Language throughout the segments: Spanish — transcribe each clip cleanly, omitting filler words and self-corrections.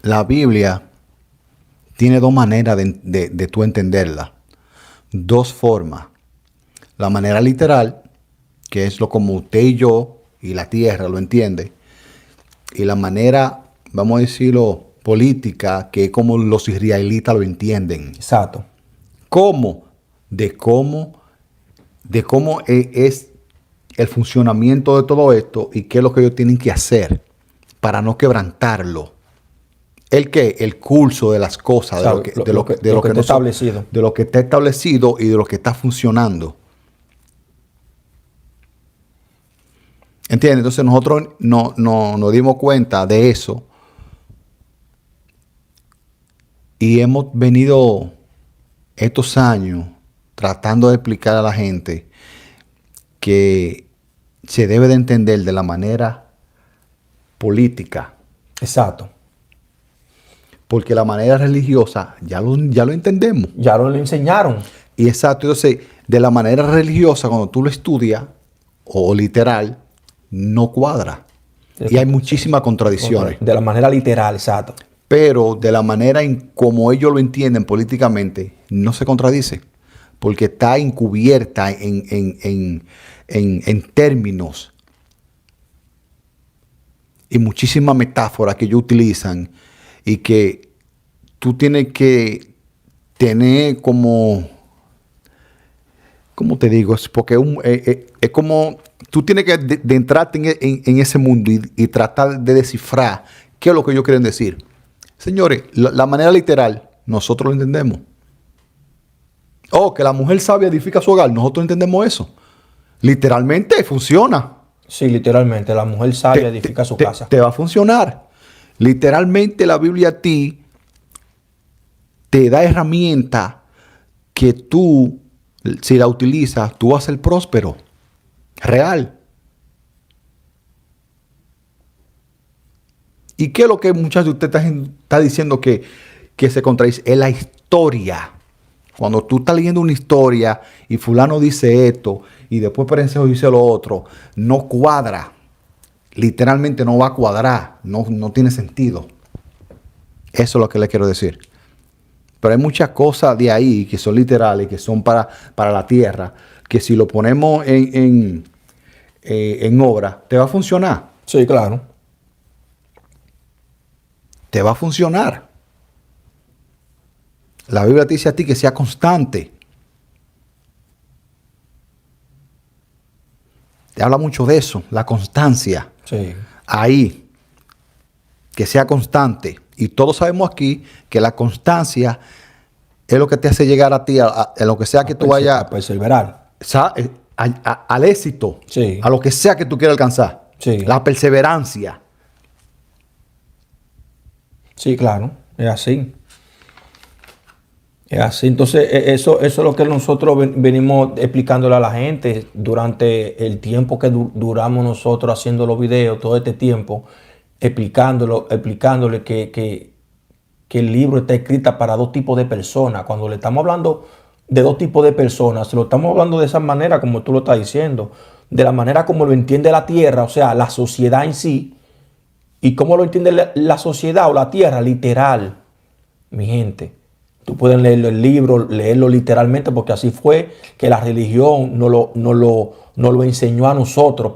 la Biblia tiene dos maneras de tú entenderla. Dos formas. La manera literal, que es lo como usted y yo y la tierra lo entiende. Y la manera, vamos a decirlo, política, que es como los israelitas lo entienden. Exacto. ¿Cómo? De cómo es el funcionamiento de todo esto y qué es lo que ellos tienen que hacer para no quebrantarlo. ¿El qué? El curso de las cosas, O sea, de lo que está establecido. De lo que está establecido y de lo que está funcionando. ¿Entiendes? Entonces nosotros no nos dimos cuenta de eso y hemos venido estos años tratando de explicar a la gente que se debe de entender de la manera política. Exacto. Porque la manera religiosa ya lo entendemos. Ya lo enseñaron. Y exacto, entonces de la manera religiosa cuando tú lo estudias o literal, no cuadra. Y hay muchísimas contradicciones. De la manera literal, exacto. Pero de la manera en como ellos lo entienden políticamente, no se contradice. Porque está encubierta en términos y muchísimas metáforas que ellos utilizan y que tú tienes que tener como, ¿cómo te digo? Es porque es como tú tienes que de entrarte en ese mundo y tratar de descifrar qué es lo que ellos quieren decir. Señores, la manera literal, nosotros lo entendemos. Que la mujer sabia edifica su hogar, nosotros entendemos eso. Literalmente funciona. Sí, literalmente, la mujer sabia edifica su casa. Te va a funcionar. Literalmente la Biblia a ti te da herramientas que tú, si la utilizas, tú vas a ser próspero. Real. ¿Y qué es lo que muchachos usted está diciendo que se contradice? Es la historia. Cuando tú estás leyendo una historia y fulano dice esto y después Perencejo dice lo otro, no cuadra. Literalmente no va a cuadrar. No tiene sentido. Eso es lo que le quiero decir. Pero hay muchas cosas de ahí que son literales, que son para la tierra, que si lo ponemos en obra, te va a funcionar. Sí, claro. Te va a funcionar. La Biblia te dice a ti que sea constante. Te habla mucho de eso, la constancia. Sí. Ahí, que sea constante. Y todos sabemos aquí que la constancia es lo que te hace llegar a ti, a lo que sea que tú vayas a perseverar. Al éxito, Sí. a lo que sea que tú quieras alcanzar. Sí. La perseverancia. Sí, claro, es así. Es así. Entonces, eso es lo que nosotros venimos explicándole a la gente durante el tiempo que duramos nosotros haciendo los videos, todo este tiempo, explicándole que el libro está escrito para dos tipos de personas. Cuando le estamos hablando de dos tipos de personas, se lo estamos hablando de esa manera como tú lo estás diciendo, de la manera como lo entiende la tierra, o sea, la sociedad en sí, y cómo lo entiende la sociedad o la tierra, literal, mi gente. Tú puedes leerlo el libro, leerlo literalmente, porque así fue que la religión nos lo enseñó a nosotros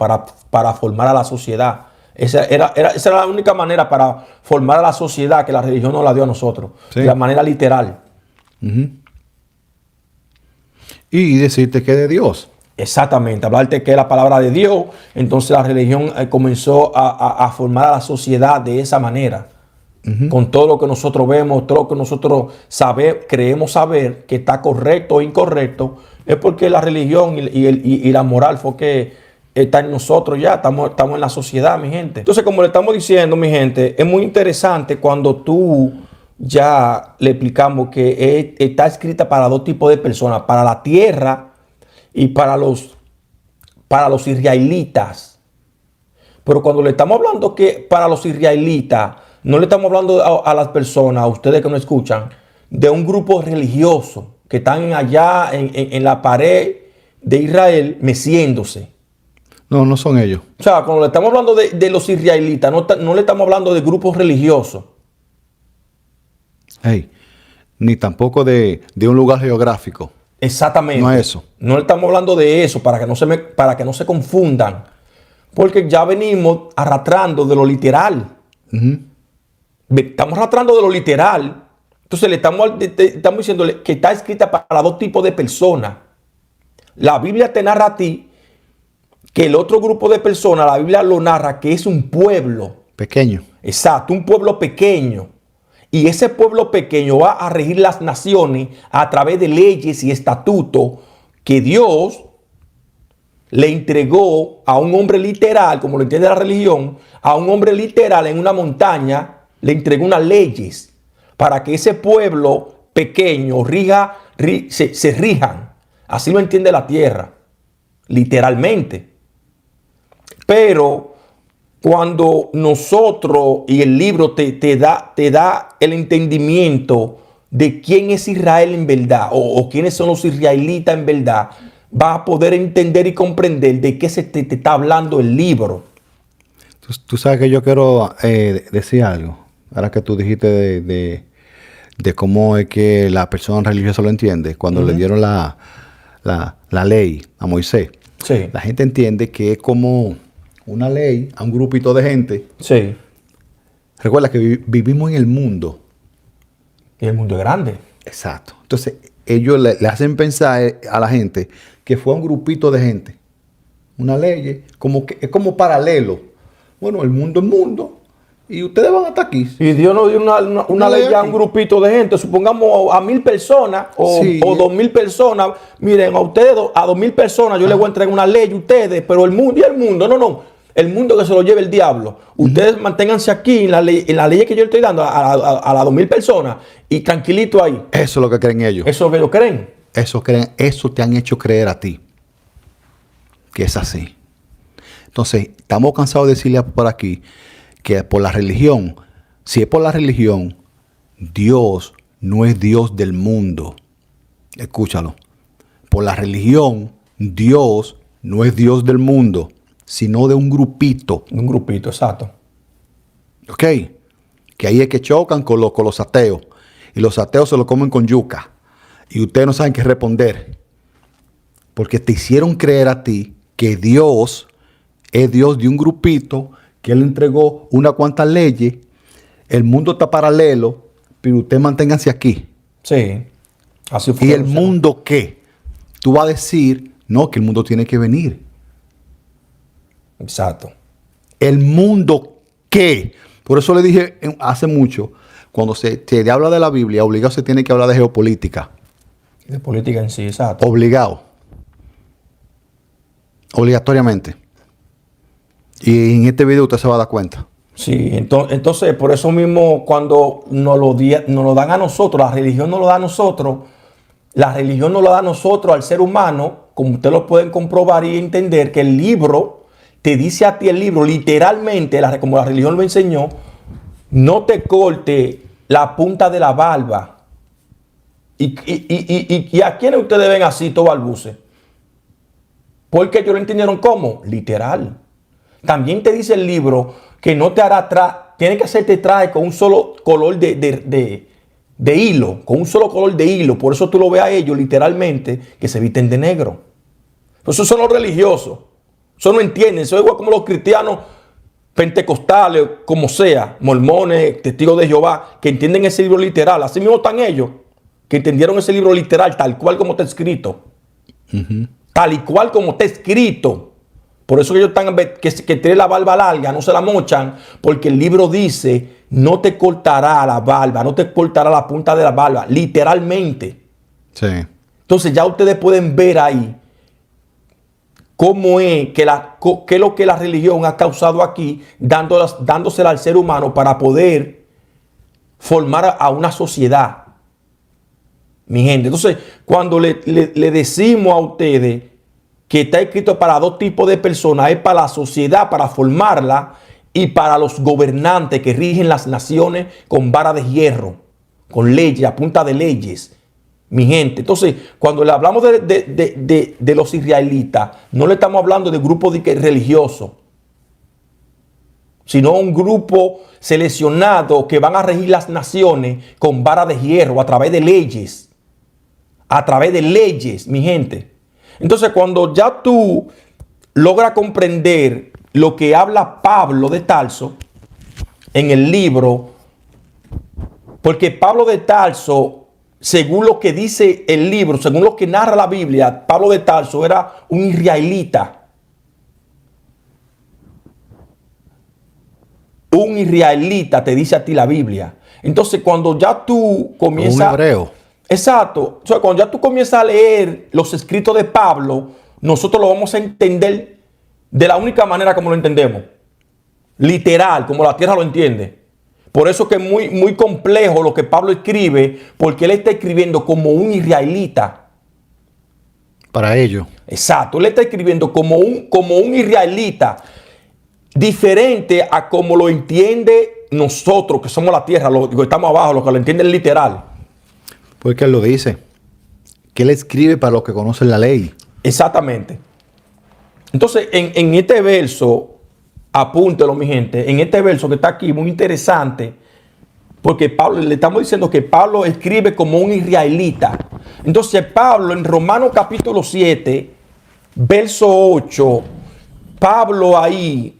para formar a la sociedad. Esa era la única manera para formar a la sociedad, que la religión nos la dio a nosotros. Sí. De la manera literal. Uh-huh. Y decirte que es de Dios. Exactamente, hablarte que es la palabra de Dios. Entonces la religión comenzó a formar a la sociedad de esa manera. Uh-huh. Con todo lo que nosotros vemos, todo lo que nosotros creemos saber que está correcto o incorrecto, es porque la religión y la moral fue que está en nosotros ya, estamos en la sociedad, mi gente. Entonces, como le estamos diciendo, mi gente, es muy interesante cuando tú ya le explicamos que está escrita para dos tipos de personas, para la tierra y para los israelitas. Pero cuando le estamos hablando que para los israelitas, no le estamos hablando a las personas, a ustedes que no escuchan, de un grupo religioso que están allá en la pared de Israel meciéndose. No son ellos. O sea, cuando le estamos hablando de los israelitas, no le estamos hablando de grupos religiosos. Hey, ni tampoco de un lugar geográfico. Exactamente. No es eso. No estamos hablando de eso para que no se confundan. Porque ya venimos arrastrando de lo literal. Estamos arrastrando de lo literal. Entonces le estamos diciéndole que está escrita para dos tipos de personas. La Biblia te narra a ti que el otro grupo de personas, la Biblia lo narra que es un pueblo. Pequeño. Exacto, un pueblo pequeño. Y ese pueblo pequeño va a regir las naciones a través de leyes y estatutos que Dios le entregó a un hombre literal, como lo entiende la religión, a un hombre literal en una montaña, le entregó unas leyes para que ese pueblo pequeño se rijan. Así lo entiende la tierra, literalmente. Pero cuando nosotros, y el libro te da el entendimiento de quién es Israel en verdad, o quiénes son los israelitas en verdad, va a poder entender y comprender de qué te está hablando el libro. Tú sabes que yo quiero decir algo. Ahora que tú dijiste de cómo es que la persona religiosa lo entiende. Cuando le dieron la ley a Moisés, Sí. la gente entiende que es como una ley a un grupito de gente. Sí. Recuerda que vivimos en el mundo. Y el mundo es grande. Exacto. Entonces, ellos le hacen pensar a la gente que fue un grupito de gente. Una ley, como que es como paralelo. Bueno, el mundo es mundo. Y ustedes van hasta aquí. Y Dios nos dio una ley a un grupito de gente, supongamos a 1000 personas o 2000 personas. Miren, a ustedes, a 2000 personas, yo les voy a entregar una ley a ustedes, pero el mundo, no. El mundo que se lo lleve el diablo. Ustedes manténganse aquí en la ley que yo le estoy dando a las 2000 personas y tranquilito ahí. Eso es lo que creen ellos. Eso es lo que ellos creen. Eso te han hecho creer a ti. Que es así. Entonces, estamos cansados de decirle por aquí que por la religión, si es por la religión, Dios no es Dios del mundo. Escúchalo. Por la religión, Dios no es Dios del mundo, sino de un grupito. Un grupito, exacto. ¿Ok? Que ahí es que chocan con los ateos. Y los ateos se lo comen con yuca. Y ustedes no saben qué responder. Porque te hicieron creer a ti que Dios es Dios de un grupito, que Él entregó unas cuantas leyes. El mundo está paralelo, pero ustedes manténganse aquí. Sí. Así fue. ¿Y el mundo qué? Tú vas a decir, no, que el mundo tiene que venir. Exacto. ¿El mundo qué? Por eso le dije hace mucho, cuando se habla de la Biblia, obligado se tiene que hablar de geopolítica. De política en sí, exacto. Obligado. Obligatoriamente. Y en este video usted se va a dar cuenta. Sí, entonces por eso mismo cuando nos lo dan a nosotros, la religión nos lo da a nosotros, la religión nos lo da a nosotros, al ser humano, como ustedes lo pueden comprobar y entender, que el libro te dice a ti, el libro literalmente, como la religión lo enseñó, no te corte la punta de la barba. ¿Y a quiénes ustedes ven así, todo balbuce? Porque ellos lo entendieron como literal. También te dice el libro que no te hará tiene que hacerte traje con un solo color de hilo, con un solo color de hilo. Por eso tú lo ves a ellos literalmente que se visten de negro. Esos son los religiosos. Eso no entienden. Eso es igual como los cristianos pentecostales, como sea, mormones, testigos de Jehová, que entienden ese libro literal. Así mismo están ellos, que entendieron ese libro literal tal cual como está escrito. Tal y cual como está escrito. Por eso ellos están que tienen la barba larga, no se la mochan, porque el libro dice, no te cortará la barba, no te cortará la punta de la barba, literalmente. Sí. Entonces ya ustedes pueden ver ahí cómo es qué es lo que la religión ha causado aquí, dándosela al ser humano para poder formar a una sociedad. Mi gente, entonces cuando le decimos a ustedes que está escrito para dos tipos de personas, es para la sociedad, para formarla, y para los gobernantes que rigen las naciones con vara de hierro, con leyes, a punta de leyes. Mi gente, entonces, cuando le hablamos de los israelitas, no le estamos hablando de grupos religiosos. sino un grupo seleccionado que van a regir las naciones con vara de hierro a través de leyes. A través de leyes, mi gente. Entonces, cuando ya tú logras comprender lo que habla Pablo de Tarso en el libro, porque Pablo de Tarso, según lo que dice el libro, según lo que narra la Biblia, Pablo de Tarso era un israelita. Un israelita te dice a ti la Biblia. Entonces, cuando ya tú comienzas... Un hebreo. Exacto. O sea, cuando ya tú comienzas a leer los escritos de Pablo, nosotros lo vamos a entender de la única manera como lo entendemos. Literal, como la tierra lo entiende. Por eso que es muy, muy complejo lo que Pablo escribe, porque él está escribiendo como un israelita. Para ellos. Exacto, él está escribiendo como un israelita, diferente a como lo entiende nosotros, que somos la tierra, los que estamos abajo, los que lo entienden literal. Porque él lo dice. Que él escribe para los que conocen la ley. Exactamente. Entonces, en este verso, apúntelo, mi gente, en este verso que está aquí, muy interesante, porque Pablo, le estamos diciendo que Pablo escribe como un israelita. Entonces, Pablo en Romanos capítulo 7, verso 8, Pablo ahí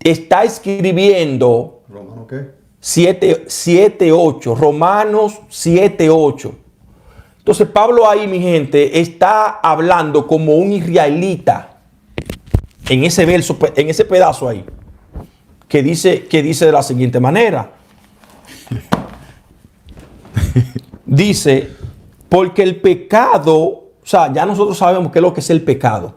está escribiendo ¿Romano qué? 7:8, Romanos 7:8. Entonces Pablo ahí, mi gente, está hablando como un israelita en ese verso, en ese pedazo ahí, que dice de la siguiente manera. Dice, porque el pecado, o sea, ya nosotros sabemos qué es lo que es el pecado.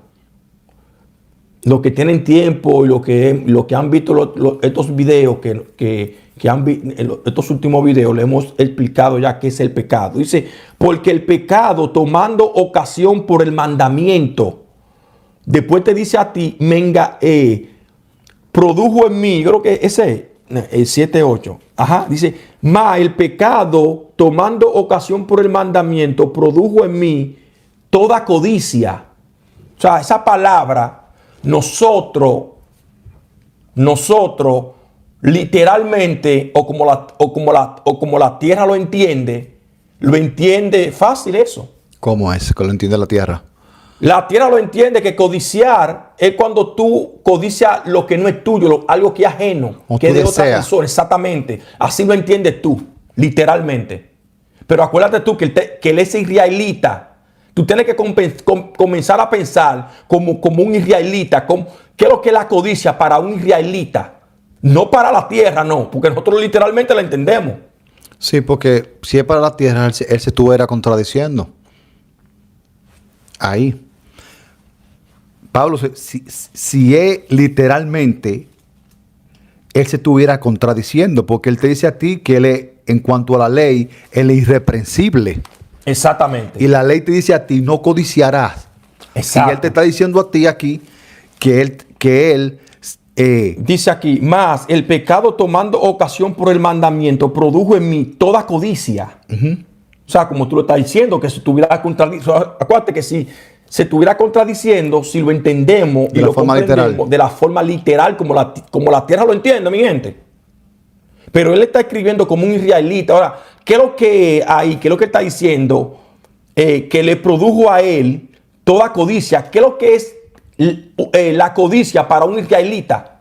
Los que tienen tiempo y los que han visto estos videos estos últimos videos, le hemos explicado ya qué es el pecado. Dice, porque el pecado, tomando ocasión por el mandamiento, después te dice a ti, produjo en mí, yo creo que ese es el 7:8. Ajá, dice, mas el pecado, tomando ocasión por el mandamiento, produjo en mí toda codicia. O sea, esa palabra, nosotros, literalmente, o como la tierra lo entiende fácil eso. ¿Cómo es que lo entiende la tierra? La tierra lo entiende que codiciar es cuando tú codicias lo que no es tuyo, algo que es ajeno, O que es tú de otra deseas. persona. Exactamente. Así lo entiendes tú, literalmente. Pero acuérdate tú que él es israelita. Tú tienes que comenzar a pensar como un israelita. ¿Qué es lo que es la codicia para un israelita? No para la tierra, no. Porque nosotros literalmente la entendemos. Sí, porque si es para la tierra, él se estuviera contradiciendo. Ahí. Pablo, si es literalmente, él se estuviera contradiciendo, porque él te dice a ti que él es, en cuanto a la ley, él es irreprensible. Exactamente. Y la ley te dice a ti, no codiciarás. Exacto. Y él te está diciendo a ti aquí que él dice aquí, más el pecado tomando ocasión por el mandamiento produjo en mí toda codicia. O sea, como tú lo estás diciendo, que se estuviera contradiciendo. Acuérdate que si se estuviera contradiciendo, si lo entendemos de y la lo forma comprendemos literal. de la forma literal, como la tierra lo entiende, mi gente. Pero él está escribiendo como un israelita. Ahora, ¿qué es lo que hay? ¿Qué es lo que está diciendo? Que le produjo a él toda codicia. ¿Qué es lo que es la codicia para un israelita?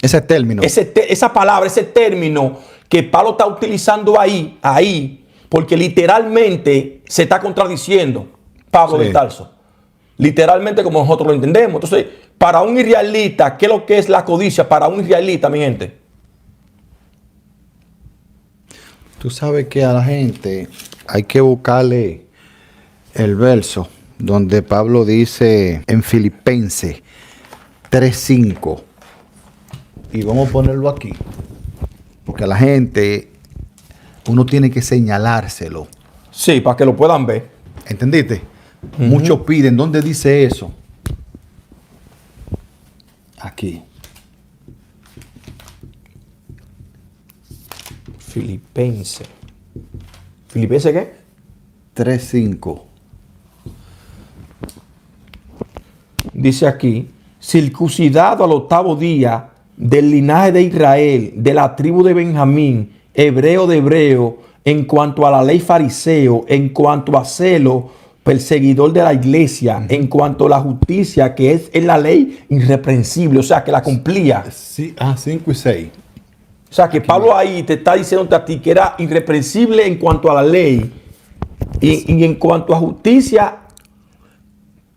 Ese término. Esa palabra, ese término que Pablo está utilizando ahí, porque literalmente se está contradiciendo Pablo Sí. de Tarso. Literalmente como nosotros lo entendemos. Entonces, para un israelita, ¿qué es lo que es la codicia para un israelita, mi gente? Tú sabes que a la gente hay que buscarle el verso donde Pablo dice en Filipenses 3:5. Y vamos a ponerlo aquí. Porque a la gente uno tiene que señalárselo. Sí, para que lo puedan ver. ¿Entendiste? Muchos piden, ¿dónde dice eso? Aquí. Filipenses. ¿Filipenses qué? 3:5. Dice aquí, circuncidado al 8º día, del linaje de Israel, de la tribu de Benjamín, hebreo de hebreo, en cuanto a la ley fariseo, en cuanto a celo, perseguidor de la iglesia, en cuanto a la justicia, que es en la ley irreprensible, o sea, que la cumplía. Sí, 5 y 6. O sea, que Pablo ahí te está diciendo a ti que era irreprensible en cuanto a la ley y en cuanto a justicia,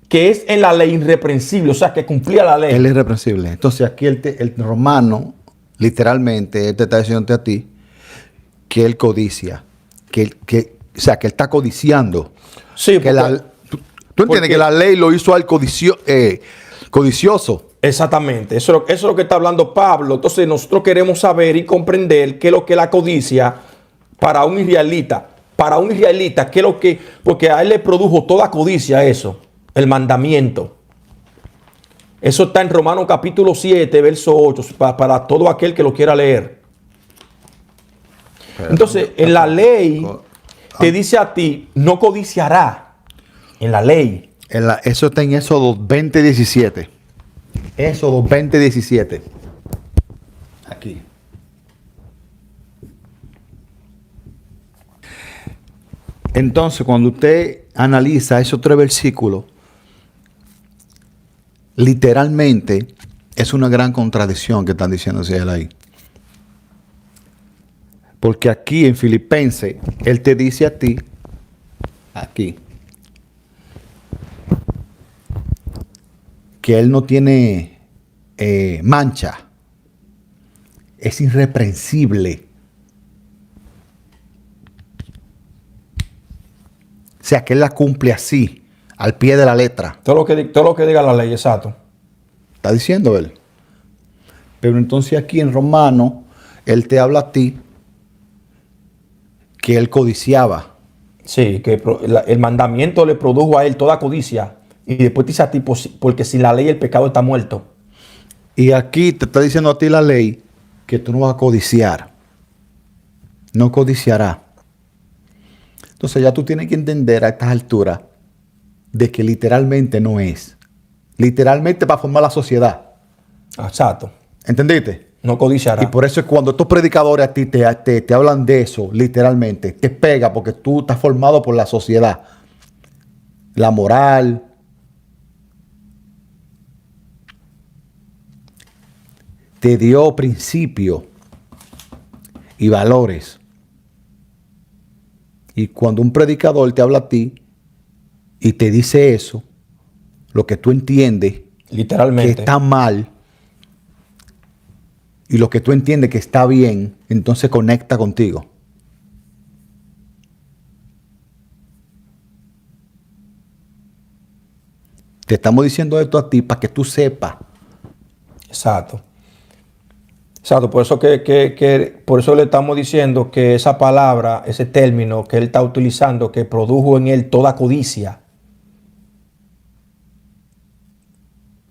que es en la ley irreprensible, o sea, que cumplía la ley. Él es irreprensible. Entonces aquí el romano, literalmente, él te está diciendo a ti que él codicia, o sea, que él está codiciando. Sí, que ¿tú entiendes que la ley lo hizo al codicioso? Exactamente, eso es lo que está hablando Pablo. Entonces nosotros queremos saber y comprender qué es lo que es la codicia para un israelita. Para un israelita, qué es lo que, porque a él le produjo toda codicia eso, el mandamiento. Eso está en Romanos capítulo 7, verso 8, para todo aquel que lo quiera leer. Entonces, en la ley te dice a ti, no codiciará. En la ley. Eso está en Éxodo 20:17. Éxodo 20:17. Aquí. Entonces, cuando usted analiza esos 3 versículos, literalmente es una gran contradicción que están diciéndose él ahí. Porque aquí en Filipenses, él te dice a ti, aquí, que él no tiene mancha, es irreprensible. O sea, que él la cumple así, al pie de la letra. Todo lo que diga la ley, exacto. Está diciendo él. Pero entonces aquí en Romano, él te habla a ti que él codiciaba. Sí, que el mandamiento le produjo a él toda codicia. Y después te dice a ti, porque sin la ley el pecado está muerto. Y aquí te está diciendo a ti la ley que tú no vas a codiciar. No codiciará. Entonces ya tú tienes que entender a estas alturas de que literalmente no es. Literalmente para formar la sociedad. Exacto. ¿Entendiste? No codiciará. Y por eso es cuando estos predicadores a ti te hablan de eso, literalmente, te pega porque tú estás formado por la sociedad. La moral. Te dio principios y valores. Y cuando un predicador te habla a ti y te dice eso, lo que tú entiendes literalmente que está mal y lo que tú entiendes que está bien, entonces conecta contigo. Te estamos diciendo esto a ti para que tú sepas. Exacto. Exacto, por eso por eso le estamos diciendo que esa palabra, ese término que él está utilizando, que produjo en él toda codicia.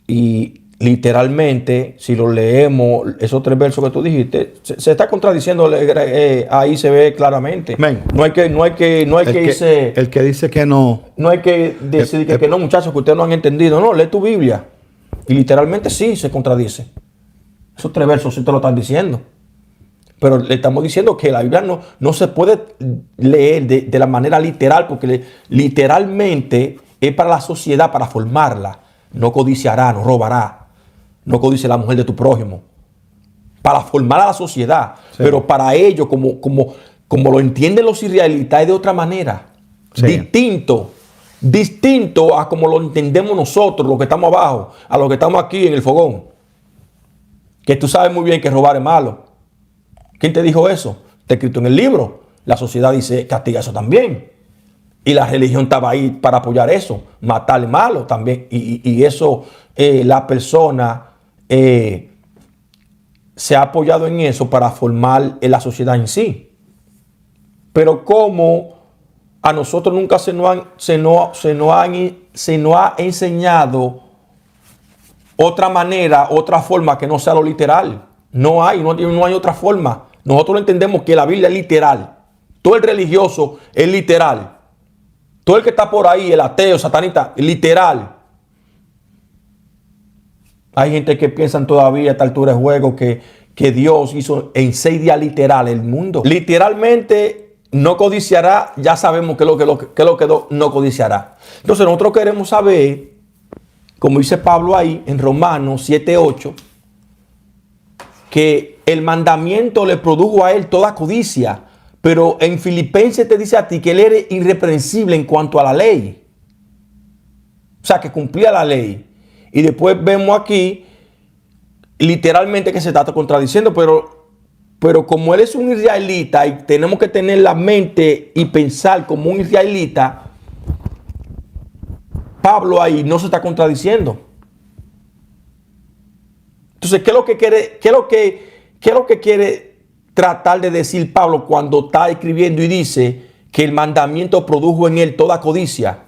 Y literalmente, si lo leemos, esos 3 versos que tú dijiste, se está contradiciendo, ahí se ve claramente. Men, No hay que irse. El que dice que no. No hay que decir que no, muchachos, que ustedes no han entendido. No, lee tu Biblia. Y literalmente sí se contradice. Esos 3 versos sí te lo están diciendo. Pero le estamos diciendo que la Biblia no se puede leer de la manera literal, porque literalmente es para la sociedad, para formarla. No codiciará, no robará, no codice la mujer de tu prójimo. Para formar a la sociedad. Sí. Pero para ellos, como lo entienden los israelitas, es de otra manera. Sí. Distinto a como lo entendemos nosotros, los que estamos abajo, a los que estamos aquí en el fogón. Que tú sabes muy bien que robar es malo. ¿Quién te dijo eso? Está escrito en el libro. La sociedad dice castiga eso también. Y la religión estaba ahí para apoyar eso. Matar es malo también. Y eso, la persona se ha apoyado en eso para formar la sociedad en sí. Pero como a nosotros nunca se nos ha enseñado otra manera, otra forma que no sea lo literal. No hay otra forma. Nosotros entendemos que la Biblia es literal. Todo el religioso es literal. Todo el que está por ahí, el ateo, satanista, literal. Hay gente que piensa todavía a esta altura de juego que Dios hizo en 6 días literal el mundo. Literalmente no codiciará, ya sabemos qué es lo que no codiciará. Entonces nosotros queremos saber, como dice Pablo ahí en Romanos 7:8, que el mandamiento le produjo a él toda codicia, pero en Filipenses te dice a ti que él era irreprensible en cuanto a la ley. O sea, que cumplía la ley. Y después vemos aquí, literalmente, que se está contradiciendo, pero como él es un israelita y tenemos que tener la mente y pensar como un israelita, Pablo ahí no se está contradiciendo. Entonces, ¿qué es lo que quiere tratar de decir Pablo cuando está escribiendo y dice que el mandamiento produjo en él toda codicia?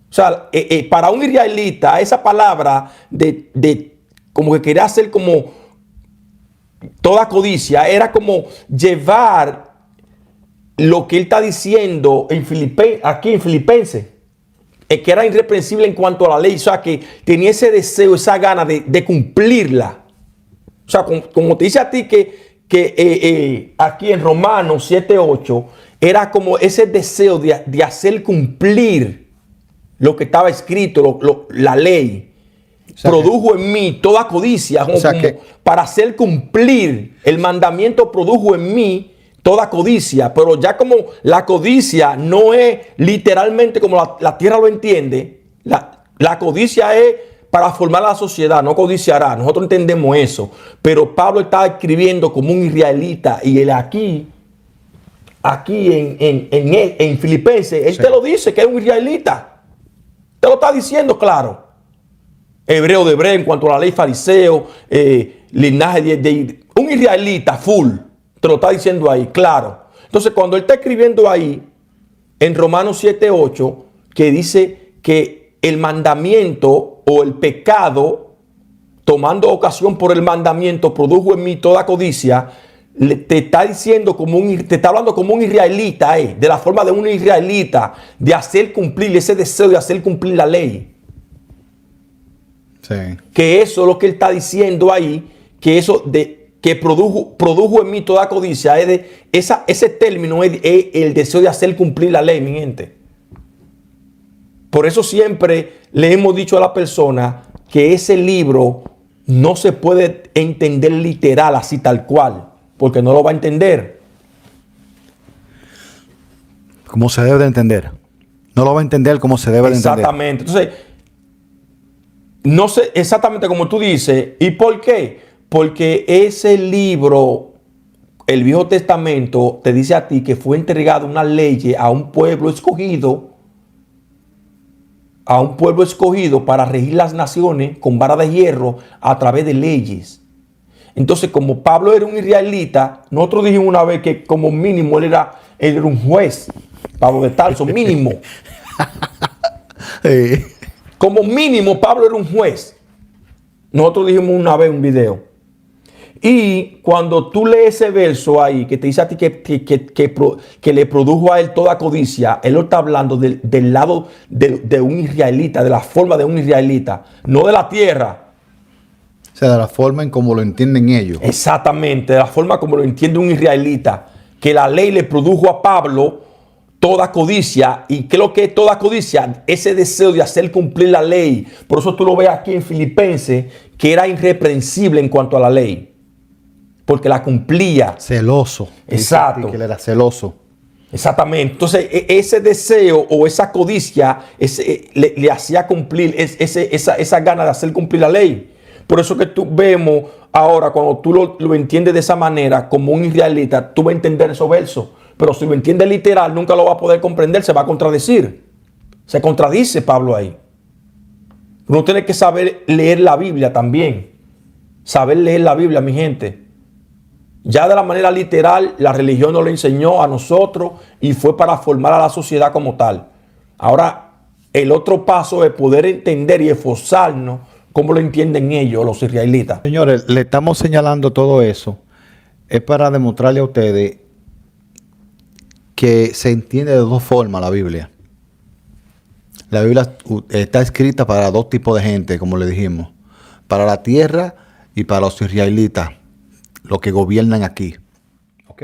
O sea, para un israelita, esa palabra de como que quería hacer como toda codicia, era como llevar lo que él está diciendo aquí en Filipenses, que era irreprensible en cuanto a la ley. O sea, que tenía ese deseo, esa gana de cumplirla. O sea, como te dice a ti que aquí en Romanos 7:8, era como ese deseo de hacer cumplir lo que estaba escrito, la ley. O sea, produjo en mí toda codicia, como para hacer cumplir el mandamiento, produjo en mí toda codicia. Pero ya como la codicia no es literalmente como la tierra lo entiende, la codicia es para formar la sociedad, no codiciará. Nosotros entendemos eso. Pero Pablo está escribiendo como un israelita, y él aquí en Filipenses, él te lo dice que es un israelita. Te lo está diciendo claro. Hebreo de hebreo en cuanto a la ley, fariseo, linaje de un israelita full. Te lo está diciendo ahí, claro. Entonces, cuando él está escribiendo ahí, en Romanos 7:8, que dice que el mandamiento o el pecado, tomando ocasión por el mandamiento, produjo en mí toda codicia, te está diciendo te está hablando como un israelita, de la forma de un israelita, de hacer cumplir ese deseo de hacer cumplir la ley. Sí. Que eso es lo que él está diciendo ahí, que eso que produjo en mí toda codicia, ese término es el deseo de hacer cumplir la ley, mi gente. Por eso siempre le hemos dicho a la persona que ese libro no se puede entender literal, así tal cual, porque no lo va a entender. Como se debe de entender. No lo va a entender como se debe de entender. Exactamente. Entonces, no sé exactamente como tú dices. ¿Y por qué? Porque ese libro, el Viejo Testamento, te dice a ti que fue entregado una ley a un pueblo escogido, para regir las naciones con vara de hierro a través de leyes. Entonces, como Pablo era un israelita, nosotros dijimos una vez que como mínimo él era un juez. Pablo de Tarso, mínimo. Como mínimo Pablo era un juez. Nosotros dijimos una vez en un video. Y cuando tú lees ese verso ahí, que te dice a ti que le produjo a él toda codicia, él lo está hablando del lado de un israelita, de la forma de un israelita, no de la tierra. O sea, de la forma en como lo entienden ellos. Exactamente, de la forma como lo entiende un israelita, que la ley le produjo a Pablo toda codicia. ¿Y qué es lo que es toda codicia? Ese deseo de hacer cumplir la ley. Por eso tú lo ves aquí en Filipenses, que era irreprensible en cuanto a la ley, porque la cumplía. Celoso. Exacto. Que él era celoso. Exactamente. Entonces, ese deseo o esa codicia le hacía cumplir esa gana de hacer cumplir la ley. Por eso que tú vemos ahora, cuando tú lo entiendes de esa manera, como un israelita, tú vas a entender esos versos. Pero si lo entiendes literal, nunca lo va a poder comprender, se va a contradecir. Se contradice Pablo ahí. Uno tiene que saber leer la Biblia también. Saber leer la Biblia, mi gente. Ya de la manera literal, la religión nos lo enseñó a nosotros y fue para formar a la sociedad como tal. Ahora, el otro paso es poder entender y esforzarnos cómo lo entienden ellos, los israelitas. Señores, le estamos señalando todo eso. Es para demostrarle a ustedes que se entiende de dos formas la Biblia. La Biblia está escrita para dos tipos de gente, como le dijimos. Para la tierra y para los israelitas, los que gobiernan aquí. ¿Ok?